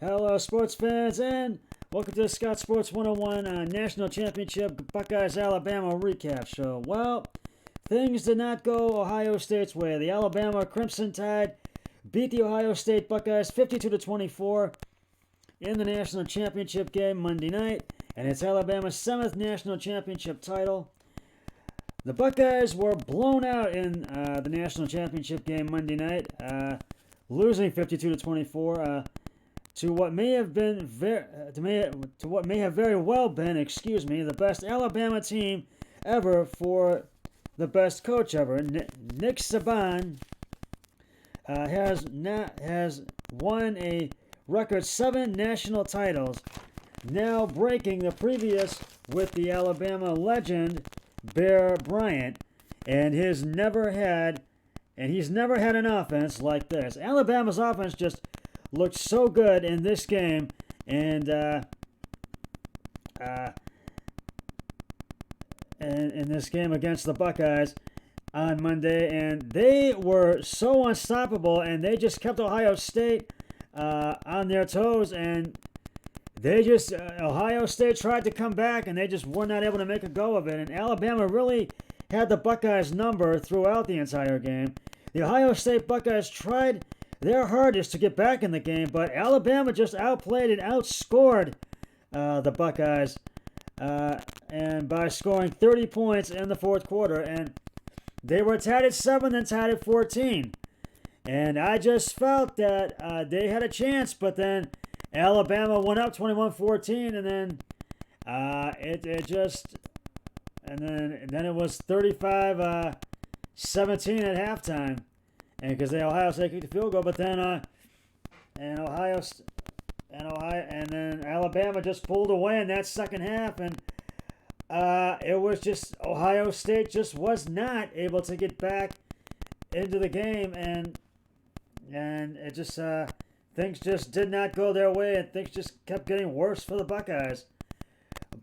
Hello, sports fans, and welcome to the Scott Sports 101 National Championship Buckeyes Alabama recap show. Well, things did not go Ohio State's way. The Alabama Crimson Tide beat the Ohio State Buckeyes 52-24 in the national championship game Monday night, and it's Alabama's 7th national championship title. The Buckeyes were blown out in the national championship game Monday night, losing 52-24. To what may have very well been, the best Alabama team ever for the best coach ever. Nick Saban has won a record 7 national titles, now breaking the previous with the Alabama legend Bear Bryant, and he's never had an offense like this. Alabama's offense just looked so good in this game, and in this game against the Buckeyes on Monday, and they were so unstoppable, and they just kept Ohio State on their toes, and Ohio State tried to come back, and they just were not able to make a go of it, and Alabama really had the Buckeyes' number throughout the entire game. The Ohio State Buckeyes tried their hardest to get back in the game, but Alabama just outplayed and outscored the Buckeyes, and by scoring 30 points in the fourth quarter, and they were tied at 7 and tied at 14. And I just felt that they had a chance, but then Alabama went up 21-14, and then then it was 35-17 at halftime. And because Ohio State kicked the field goal, but then then Alabama just pulled away in that second half, and it was just Ohio State just was not able to get back into the game, and it just things just did not go their way, and things just kept getting worse for the Buckeyes.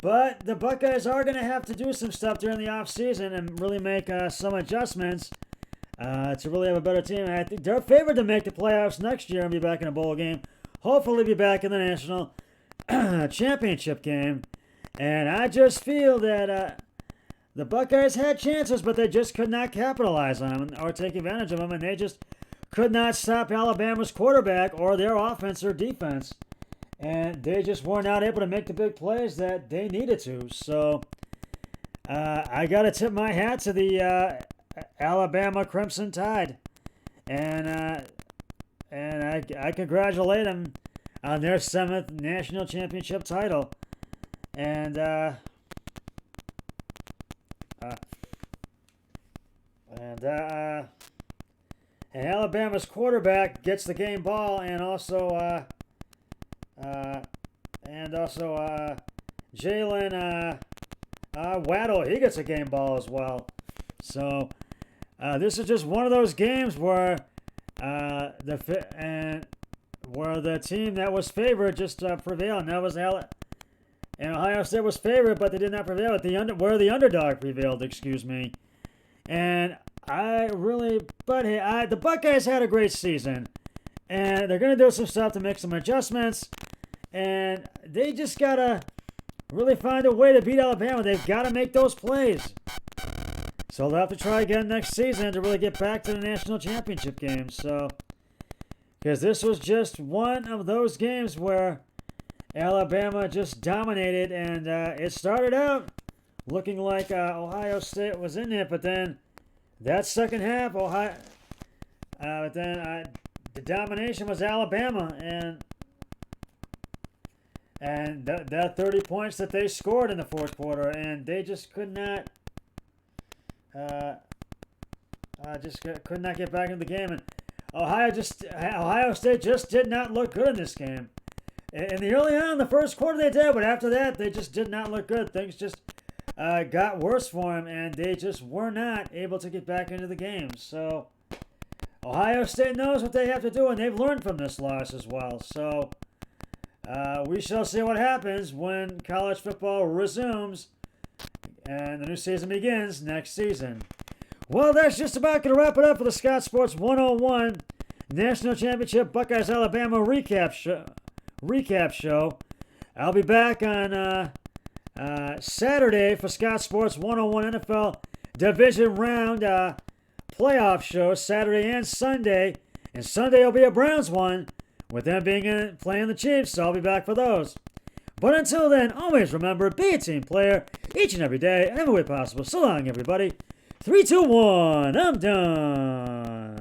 But the Buckeyes are going to have to do some stuff during the offseason and really make some adjustments to really have a better team. I think they're favored to make the playoffs next year and be back in a bowl game. Hopefully be back in the national championship game. And I just feel that the Buckeyes had chances, but they just could not capitalize on them or take advantage of them. And they just could not stop Alabama's quarterback or their offense or defense. And they just were not able to make the big plays that they needed to. So I got to tip my hat to the Alabama Crimson Tide, and I congratulate them on their 7th national championship title, and Alabama's quarterback gets the game ball, and also Jalen Waddle, he gets a game ball as well. So this is just one of those games where the team that was favored just prevailed, and that was and Ohio State was favored, but they did not prevail. Where the underdog prevailed, And the Buckeyes had a great season, and they're going to do some stuff to make some adjustments, and they just gotta really find a way to beat Alabama. They've got to make those plays. So they'll have to try again next season to really get back to the national championship game. So, because this was just one of those games where Alabama just dominated, and it started out looking like Ohio State was in it, but then that second half, the domination was Alabama, and that 30 points that they scored in the fourth quarter, and they just could not. Could not get back into the game, and Ohio State just did not look good in this game. In the early on in the first quarter they did, but after that they just did not look good. Things just got worse for them, and they just were not able to get back into the game. So Ohio State knows what they have to do, and they've learned from this loss as well. So we shall see what happens when college football resumes and the new season begins next season. Well, that's just about going to wrap it up for the Scott Sports 101 National Championship Buckeyes Alabama recap recap show. I'll be back on Saturday for Scott Sports 101 NFL Division Round playoff show, Saturday and Sunday. And Sunday will be a Browns one, with them playing the Chiefs, so I'll be back for those. But until then, always remember, be a team player each and every day, and every way possible. So long, everybody. 3, 2, 1, I'm done.